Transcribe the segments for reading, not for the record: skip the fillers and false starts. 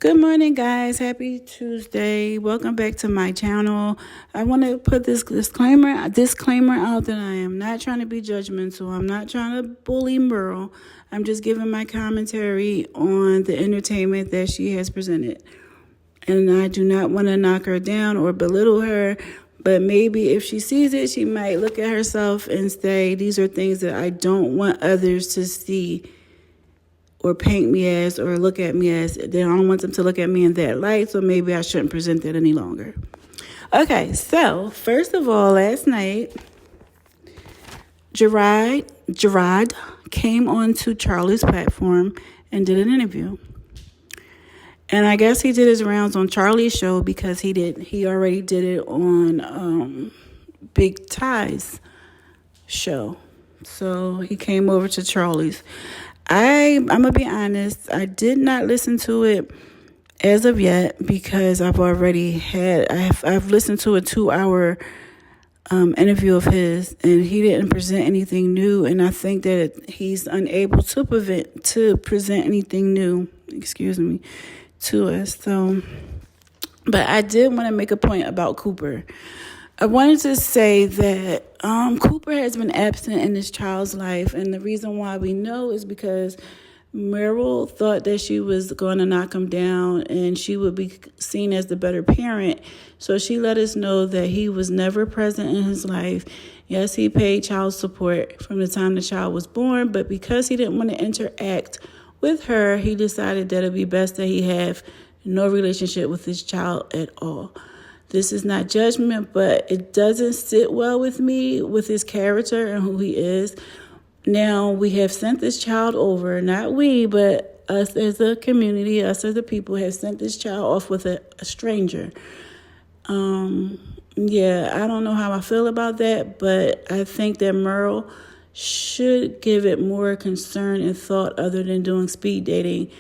Good morning, guys. Happy Tuesday. Welcome back to my channel. I want to put this disclaimer out that I am not trying to be judgmental. I'm not trying to bully Merle. I'm just giving my commentary on the entertainment that she has presented. And I do not want to knock her down or belittle her, but maybe if she sees it, she might look at herself and say, these are things that I don't want others to see or paint me as or look at me as. I don't want them to look at me in that light, so maybe I shouldn't present that any longer. Okay, so first of all, last night, Gerard came onto Charlie's platform and did an interview. And I guess he did his rounds on Charlie's show because he already did it on Big Ty's show. So he came over to Charlie's. I'm going to be honest, I did not listen to it as of yet because I've listened to a 2-hour interview of his, and he didn't present anything new, and I think that he's unable to present anything new, to us. So, but I did want to make a point about Cooper. I wanted to say that Cooper has been absent in this child's life, and the reason why we know is because Meryl thought that she was going to knock him down and she would be seen as the better parent. So she let us know that he was never present in his life. Yes, he paid child support from the time the child was born, but because he didn't want to interact with her, he decided that it would be best that he have no relationship with his child at all. This is not judgment, but it doesn't sit well with me, with his character and who he is. Now, we have sent this child over, not we, but us as a community, us as a people have sent this child off with a stranger. I don't know how I feel about that, but I think that Merle should give it more concern and thought other than doing speed dating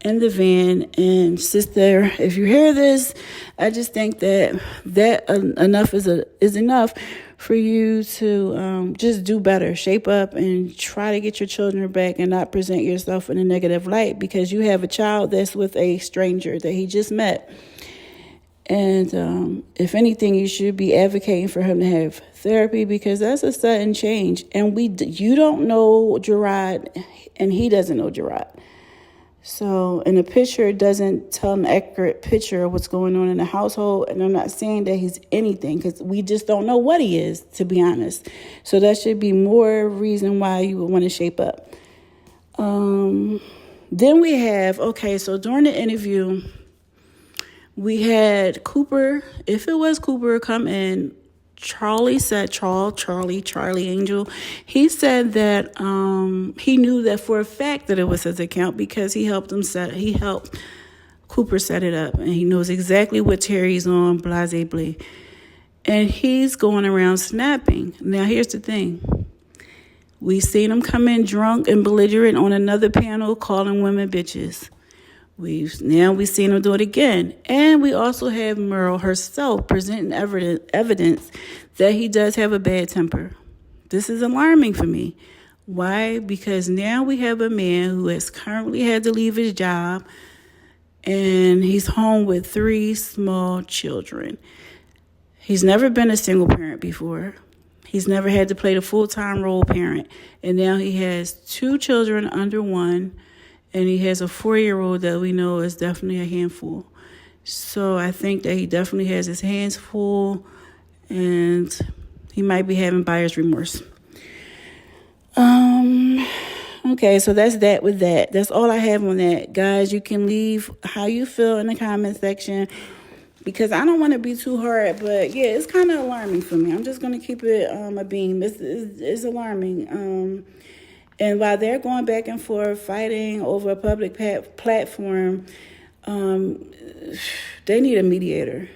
in the van. And sister, if you hear this, I just think that enough is enough for you to just do better, shape up, and try to get your children back and not present yourself in a negative light because you have a child that's with a stranger that he just met. And if anything, you should be advocating for him to have therapy because that's a sudden change. And you don't know Gerard, and he doesn't know Gerard. So, and the picture doesn't tell an accurate picture of what's going on in the household. And I'm not saying that he's anything because we just don't know what he is, to be honest. So that should be more reason why you would want to shape up. Then we have, so during the interview, we had Cooper, if it was Cooper, come in. Charlie said, Charlie Angel, he said that he knew that for a fact that it was his account because he helped Cooper set it up, and he knows exactly what Terry's on, blase blah. And he's going around snapping. Now, here's the thing. We seen him come in drunk and belligerent on another panel calling women bitches. We've seen him do it again. And we also have Merle herself presenting evidence that he does have a bad temper. This is alarming for me. Why? Because now we have a man who has currently had to leave his job and he's home with 3 small children. He's never been a single parent before. He's never had to play the full-time role parent. And now he has 2 children under 1. And he has a 4-year-old that we know is definitely a handful. So I think that he definitely has his hands full, and he might be having buyer's remorse. So that's that with that. That's all I have on that. Guys, you can leave how you feel in the comment section because I don't want to be too hard, but yeah, it's kind of alarming for me. I'm just going to keep it a beam. It's alarming. And while they're going back and forth fighting over a public platform, they need a mediator.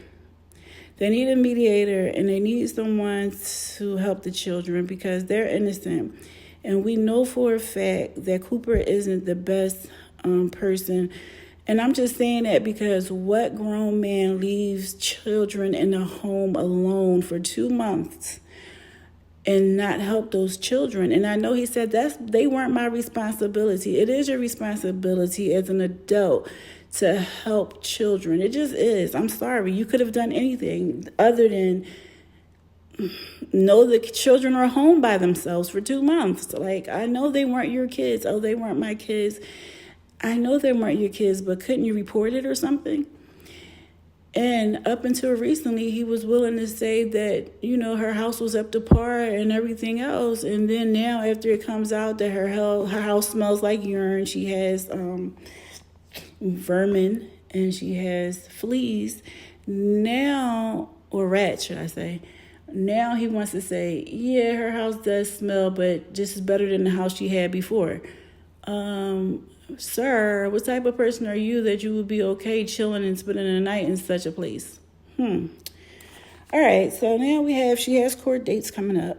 They need a mediator, and they need someone to help the children because they're innocent. And we know for a fact that Cooper isn't the best person. And I'm just saying that because what grown man leaves children in a home alone for 2 months and not help those children? And I know he said they weren't my responsibility. It is your responsibility as an adult to help children. It just is. I'm sorry. You could have done anything other than know the children are home by themselves for 2 months. Like, I know they weren't your kids. Oh, they weren't my kids. I know they weren't your kids, but couldn't you report it or something? And up until recently, he was willing to say that, her house was up to par and everything else. And then now, after it comes out that her house smells like urine, she has vermin and she has fleas now, or rats, should I say. Now he wants to say, yeah, her house does smell, but just is better than the house she had before. Sir, what type of person are you that you would be okay chilling and spending the night in such a place? All right, so now she has court dates coming up.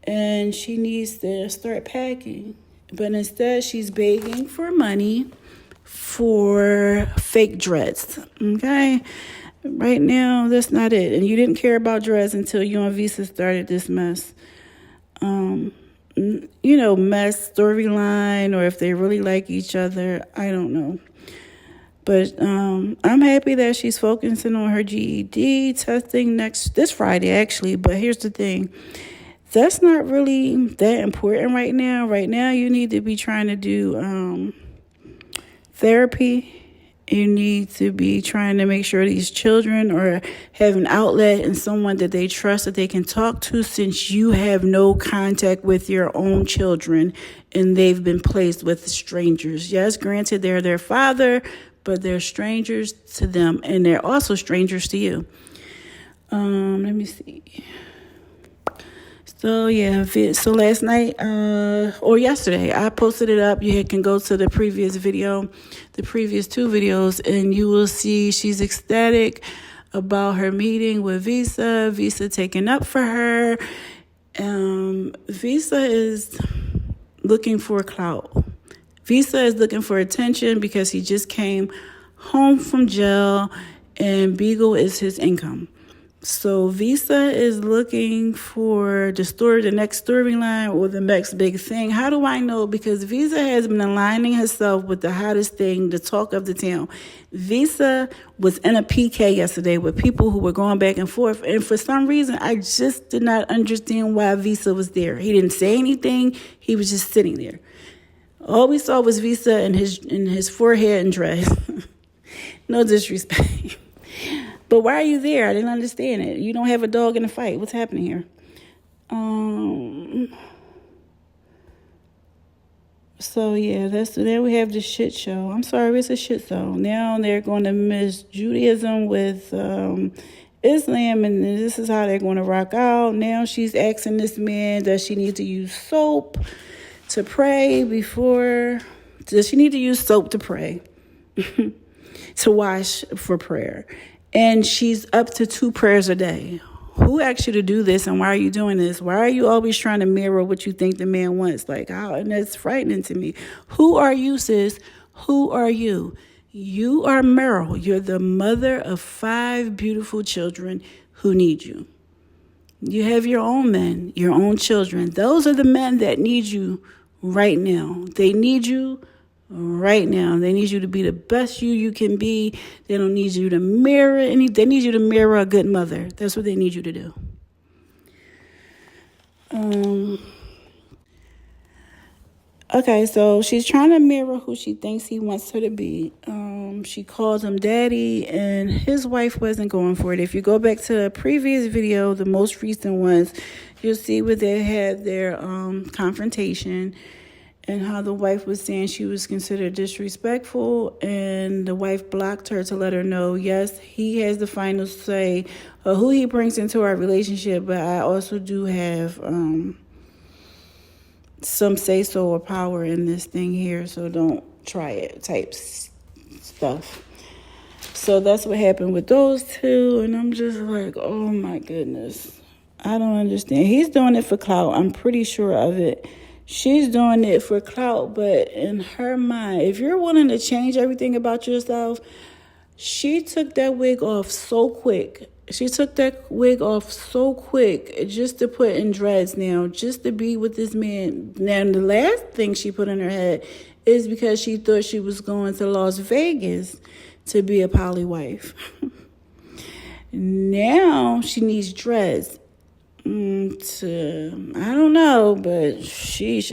And she needs to start packing. But instead, she's begging for money for fake dreads, okay? Right now, that's not it. And you didn't care about dreads until you and Visa started this mess. Mess storyline, or if they really like each other, I don't know. But I'm happy that she's focusing on her GED testing this Friday, actually. But here's the thing. That's not really that important right now. Right now, you need to be trying to do therapy. You need to be trying to make sure these children have an outlet and someone that they trust that they can talk to, since you have no contact with your own children and they've been placed with strangers. Yes, granted, they're their father, but they're strangers to them and they're also strangers to you. Let me see. So, so last night or yesterday, I posted it up. You can go to the previous video, the previous 2 videos, and you will see she's ecstatic about her meeting with Visa taking up for her. Visa is looking for clout. Visa is looking for attention because he just came home from jail and Beagle is his income. So Visa is looking for the next storyline or the next big thing. How do I know? Because Visa has been aligning herself with the hottest thing, the talk of the town. Visa was in a PK yesterday with people who were going back and forth. And for some reason, I just did not understand why Visa was there. He didn't say anything. He was just sitting there. All we saw was Visa and his forehead and dress. No disrespect. But why are you there? I didn't understand it. You don't have a dog in the fight. What's happening here? So then we have the shit show. I'm sorry, it's a shit show. Now they're going to mix Judaism with Islam, and this is how they're going to rock out. Now she's asking this man, does she need to use soap to pray before? Does she need to use soap to pray? To wash for prayer? And she's up to 2 prayers a day. Who asked you to do this, and why are you doing this? Why are you always trying to mirror what you think the man wants? Like, how? And that's frightening to me. Who are you, sis? Who are you? You are Meryl. You're the mother of 5 beautiful children who need you. You have your own men, your own children. Those are the men that need you right now. They need you right now. They need you to be the best you can be. They don't need you to mirror they need you to mirror a good mother. That's what they need you to do. Okay, so she's trying to mirror who she thinks he wants her to be. She calls him daddy, and his wife wasn't going for it. If you go back to the previous video, the most recent ones, you'll see where they had their confrontation, and how the wife was saying she was considered disrespectful, and the wife blocked her to let her know, yes, he has the final say of who he brings into our relationship, but I also do have some say-so or power in this thing here, so don't try it type stuff. So that's what happened with those 2, and I'm just like, oh my goodness. I don't understand. He's doing it for clout. I'm pretty sure of it. She's doing it for clout, but in her mind, if you're willing to change everything about yourself, she took that wig off so quick. She took that wig off so quick just to put in dreads now, just to be with this man. Now, the last thing she put in her head is because she thought she was going to Las Vegas to be a poly wife. Now she needs dreads. I don't know, but she's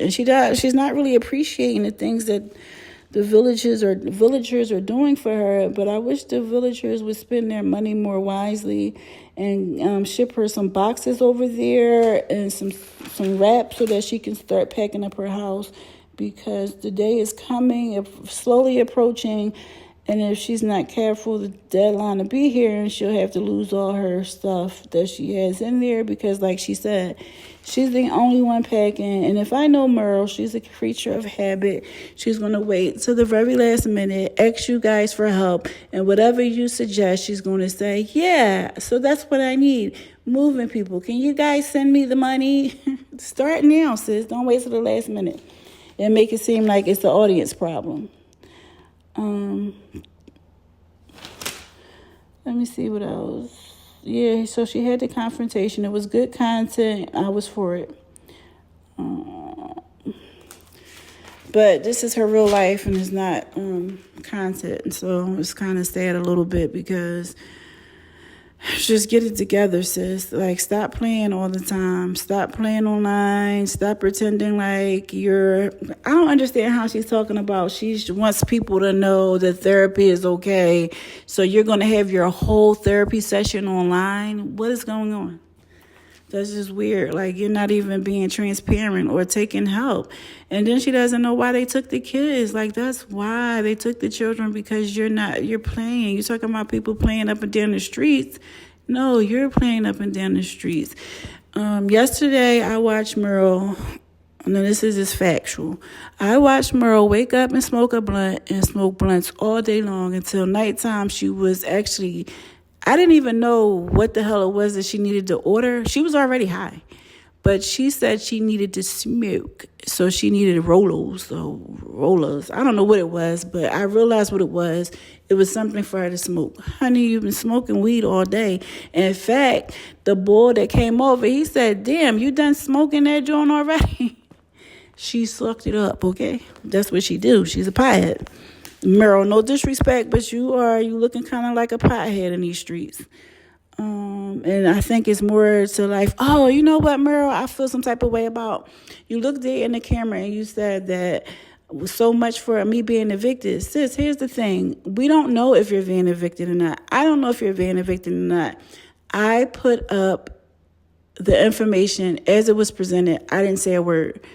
not really appreciating the things that the villagers are doing for her. But I wish the villagers would spend their money more wisely and ship her some boxes over there and some wraps so that she can start packing up her house, because the day is coming, slowly approaching. And if she's not careful, the deadline will be here, and she'll have to lose all her stuff that she has in there, because, like she said, she's the only one packing. And if I know Merle, she's a creature of habit. She's going to wait till the very last minute, ask you guys for help, and whatever you suggest, she's going to say, yeah, so that's what I need. Moving people. Can you guys send me the money? Start now, sis. Don't wait till the last minute and make it seem like it's the audience problem. Let me see what else. Yeah, so she had the confrontation. It was good content. I was for it. But this is her real life, and it's not content. So it's kind of sad a little bit, because just get it together, sis. Like, stop playing all the time. Stop playing online. Stop pretending like I don't understand how she's talking about she wants people to know that therapy is okay. So you're going to have your whole therapy session online? What is going on? That's just weird. Like, you're not even being transparent or taking help. And then she doesn't know why they took the kids. Like, that's why they took the children, because you're playing. You're talking about people playing up and down the streets. No, you're playing up and down the streets. Yesterday, I watched Merle. No, this is just factual. I watched Merle wake up and smoke a blunt and smoke blunts all day long until nighttime. She was actually... I didn't even know what the hell it was that she needed to order. She was already high. But she said she needed to smoke. So she needed rollers. I don't know what it was, but I realized what it was. It was something for her to smoke. Honey, you've been smoking weed all day. And in fact, the boy that came over, he said, damn, you done smoking that joint already? She sucked it up, okay? That's what she do. She's a pothead. Merle, no disrespect, but you looking kind of like a pothead in these streets. And I think it's more to like, oh, you know what, Merle, I feel some type of way about. You looked there in the camera and you said that was so much for me being evicted. Sis, here's the thing. We don't know if you're being evicted or not. I don't know if you're being evicted or not. I put up the information as it was presented. I didn't say a word.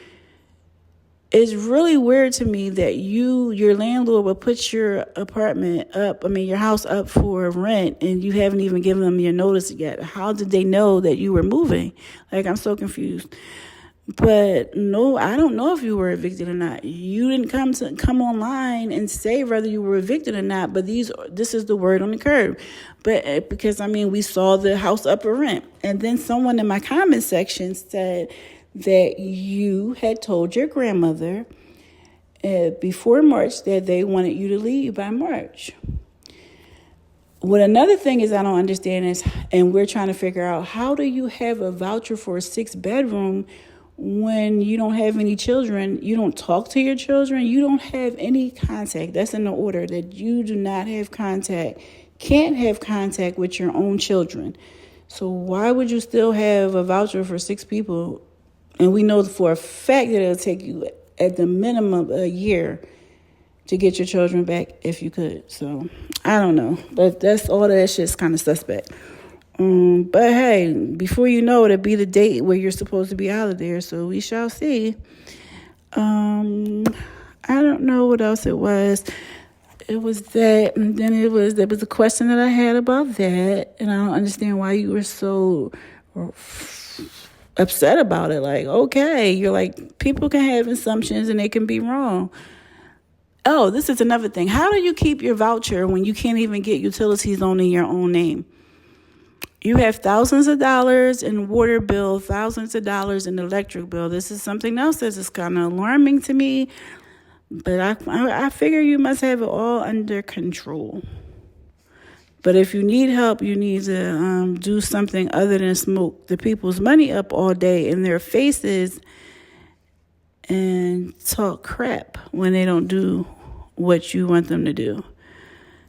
It's really weird to me that your landlord will put your your house up for rent, and you haven't even given them your notice yet. How did they know that you were moving? Like, I'm so confused. But no, I don't know if you were evicted or not. You didn't come online and say whether you were evicted or not, but this is the word on the curb. But because, we saw the house up for rent. And then someone in my comment section said that you had told your grandmother before March that they wanted you to leave by March. What another thing is I don't understand is, and we're trying to figure out, how do you have a voucher for a 6-bedroom when you don't have any children? You don't talk to your children. You don't have any contact. That's in the order, that you do not have contact, can't have contact with your own children. So why would you still have a voucher for 6 people? And we know for a fact that it'll take you at the minimum a year to get your children back if you could. So I don't know. But that's all that shit's kind of suspect. But hey, before you know it, it'll be the date where you're supposed to be out of there. So we shall see. I don't know what else it was. It was that, and then there was a question that I had about that, and I don't understand why you were so upset about it. Like, okay, you're like, people can have assumptions and they can be wrong. Oh, this is another thing. How do you keep your voucher when you can't even get utilities on in your own name? You have thousands of dollars in water bill, thousands of dollars in electric bill. This is something else that is kind of alarming to me, but I figure you must have it all under control. But if you need help, you need to do something other than smoke the people's money up all day in their faces and talk crap when they don't do what you want them to do.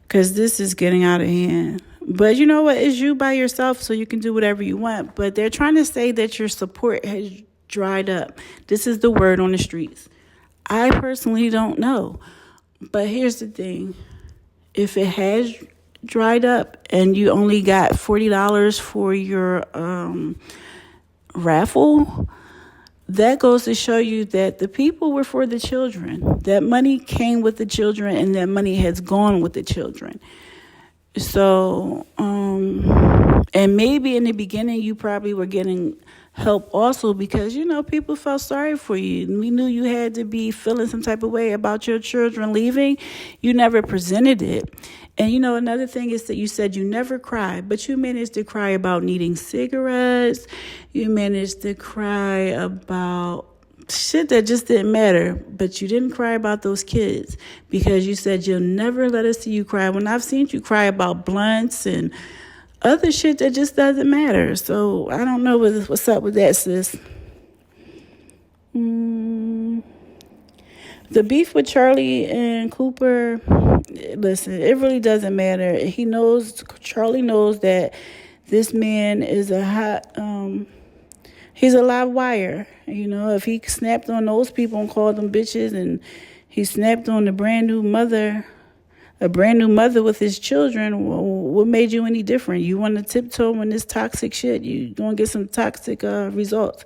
Because this is getting out of hand. But you know what? It's you by yourself, so you can do whatever you want. But they're trying to say that your support has dried up. This is the word on the streets. I personally don't know. But here's the thing. If it has dried up and you only got $40 for your raffle, that goes to show you that the people were for the children. That money came with the children, and that money has gone with the children. So, and maybe in the beginning you probably were getting help also because, you know, people felt sorry for you. We knew you had to be feeling some type of way about your children leaving. You never presented it. And, you know, another thing is that you said you never cried, but you managed to cry about needing cigarettes. You managed to cry about shit that just didn't matter, but you didn't cry about those kids because you said you'll never let us see you cry. When I've seen you cry about blunts and other shit that just doesn't matter. So I don't know what's up with that, sis. The beef with Charlie and Cooper, listen, it really doesn't matter. Charlie knows that this man is he's a live wire. You know, if he snapped on those people and called them bitches, and he snapped on a brand new mother with his children, well, what made you any different? You want to tiptoe in this toxic shit, you're going to get some toxic results.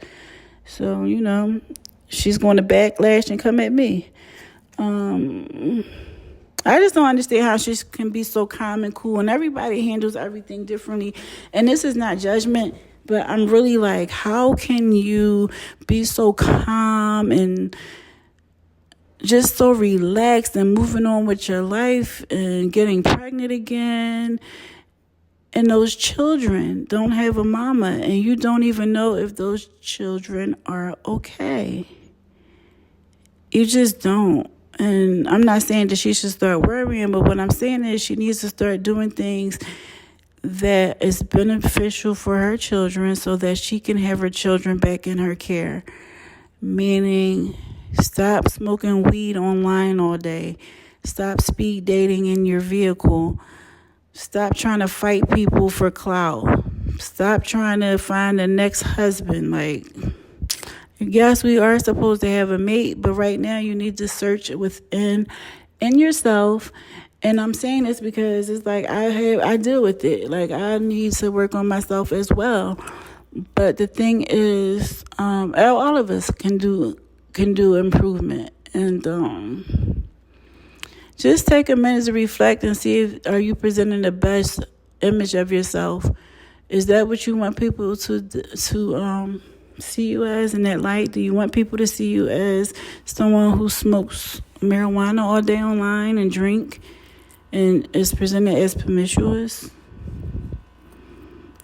So, you know, she's going to backlash and come at me. I just don't understand how she can be so calm and cool, and everybody handles everything differently. And this is not judgment, but I'm really like, how can you be so calm and just so relaxed and moving on with your life and getting pregnant again, and those children don't have a mama, and you don't even know if those children are okay. You just don't. And I'm not saying that she should start worrying, but what I'm saying is she needs to start doing things that is beneficial for her children so that she can have her children back in her care. Meaning, stop smoking weed online all day. Stop speed dating in your vehicle. Stop trying to fight people for clout. Stop trying to find the next husband. Like, yes, we are supposed to have a mate, but right now you need to search within yourself. And I'm saying this because it's like I deal with it. Like, I need to work on myself as well. But the thing is, all of us can do improvement. And just take a minute to reflect and see are you presenting the best image of yourself? Is that what you want people to see you as in that light? Do you want people to see you as someone who smokes marijuana all day online and drink and is presented as promiscuous?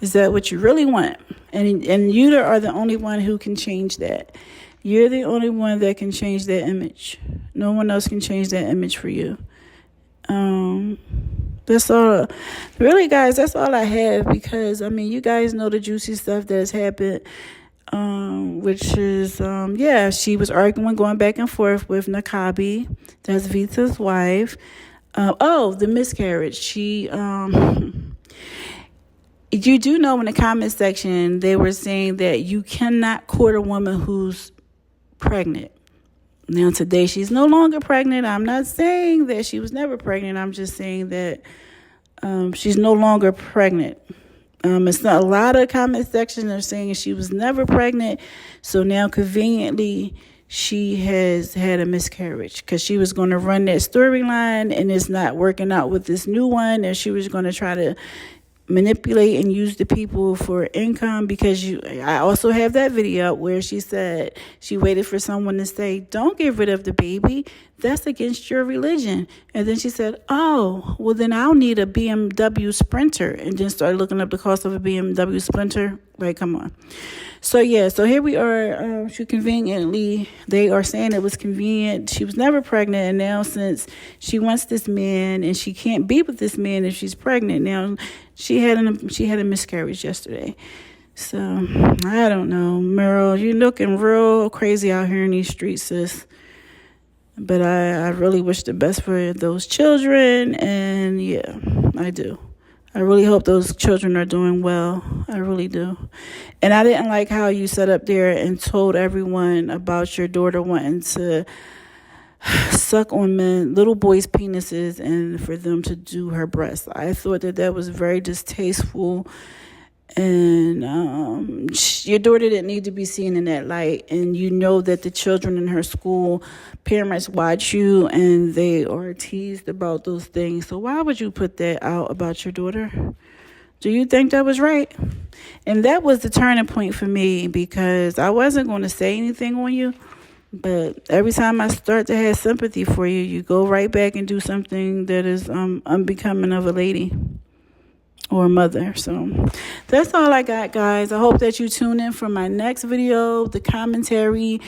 Is that what you really want? And you are the only one who can change that. You're the only one that can change that image. No one else can change that image for you. That's all. Really, guys, that's all I have because, I mean, you guys know the juicy stuff that's happened, which is, she was arguing, going back and forth with Nakabi. That's Vita's wife. The miscarriage. She, you do know in the comment section, they were saying that you cannot court a woman who's pregnant. Now, today, she's no longer pregnant. I'm not saying that she was never pregnant. I'm just saying that she's no longer pregnant. It's not a lot of comment sections are saying she was never pregnant. So now, conveniently, she has had a miscarriage because she was going to run that storyline and it's not working out with this new one. And she was going to try to manipulate and use the people for income because I also have that video where she said she waited for someone to say, don't get rid of the baby. That's against your religion. And then she said, oh, well, then I'll need a BMW Sprinter, and then started looking up the cost of a BMW Sprinter. Like, come on. So here we are. They are saying it was convenient. She was never pregnant. And now since she wants this man and she can't be with this man if she's pregnant, now she had a miscarriage yesterday. So, I don't know. Meryl, you looking real crazy out here in these streets, sis. But I really wish the best for those children. And yeah, I do. I really hope those children are doing well. I really do. And I didn't like how you sat up there and told everyone about your daughter wanting to suck on men, little boys' penises, and for them to do her breasts. I thought that was very distasteful, and your daughter didn't need to be seen in that light. And you know that the children in her school, parents watch you, and they are teased about those things. So why would you put that out about your daughter? Do you think that was right? And that was the turning point for me, because I wasn't going to say anything on you. But every time I start to have sympathy for you, you go right back and do something that is unbecoming of a lady or a mother. So that's all I got, guys. I hope that you tune in for my next video, the commentary.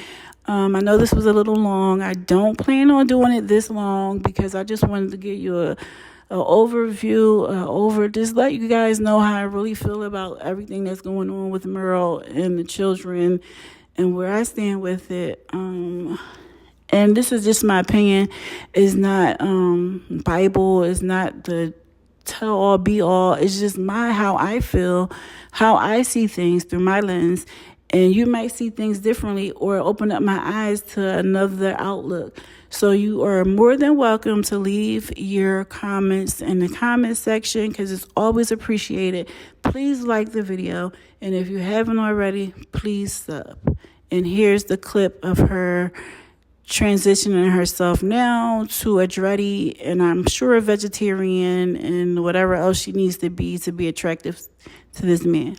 I know this was a little long. I don't plan on doing it this long because I just wanted to give you a overview, just let you guys know how I really feel about everything that's going on with Merle and the children and where I stand with it. And this is just my opinion. It's not Bible. It's not the tell all be all. It's just how I feel, how I see things through my lens. And you might see things differently or open up my eyes to another outlook. So you are more than welcome to leave your comments in the comment section, because it's always appreciated. Please like the video. And if you haven't already, please sub. And here's the clip of her transitioning herself now to a dready, and I'm sure a vegetarian and whatever else she needs to be attractive to this man.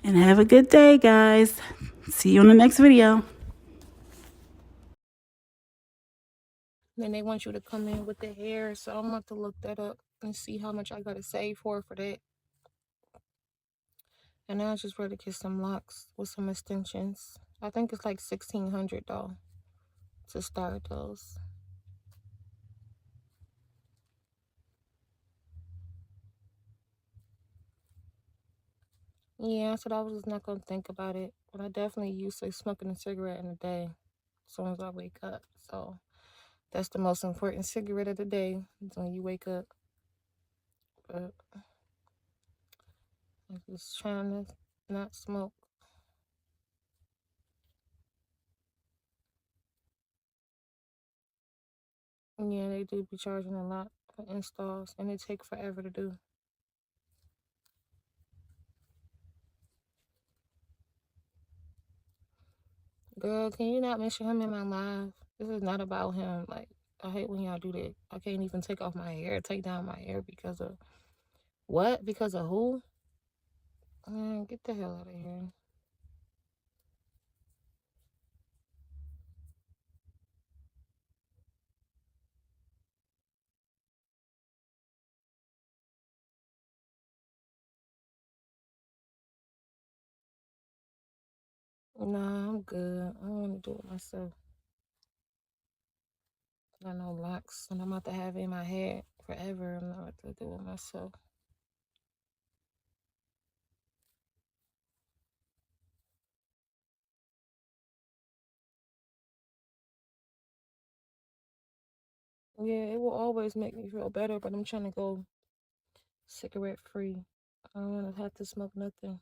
And have a good day, guys. See you on the next video. Then they want you to come in with the hair, so I'm about to look that up and see how much I gotta save for that. And now I just ready to get some locks with some extensions. I think it's like $1,600 though to start those. Yeah, so I was just not gonna think about it, but I definitely used to smoking a cigarette in a day as soon as I wake up. So that's the most important cigarette of the day, is when you wake up. But I'm just trying to not smoke. Yeah, they do be charging a lot for installs, and they take forever to do. Girl, can you not mention him in my life? This is not about him. Like, I hate when y'all do that. I can't even take off my hair, take down my hair because of what? Because of who? Man, get the hell out of here. Nah, I'm good. I want to do it myself. I know locks, and I'm about to have it in my head forever. I'm not about to do it myself. Yeah, it will always make me feel better, but I'm trying to go cigarette free. I don't want to have to smoke nothing.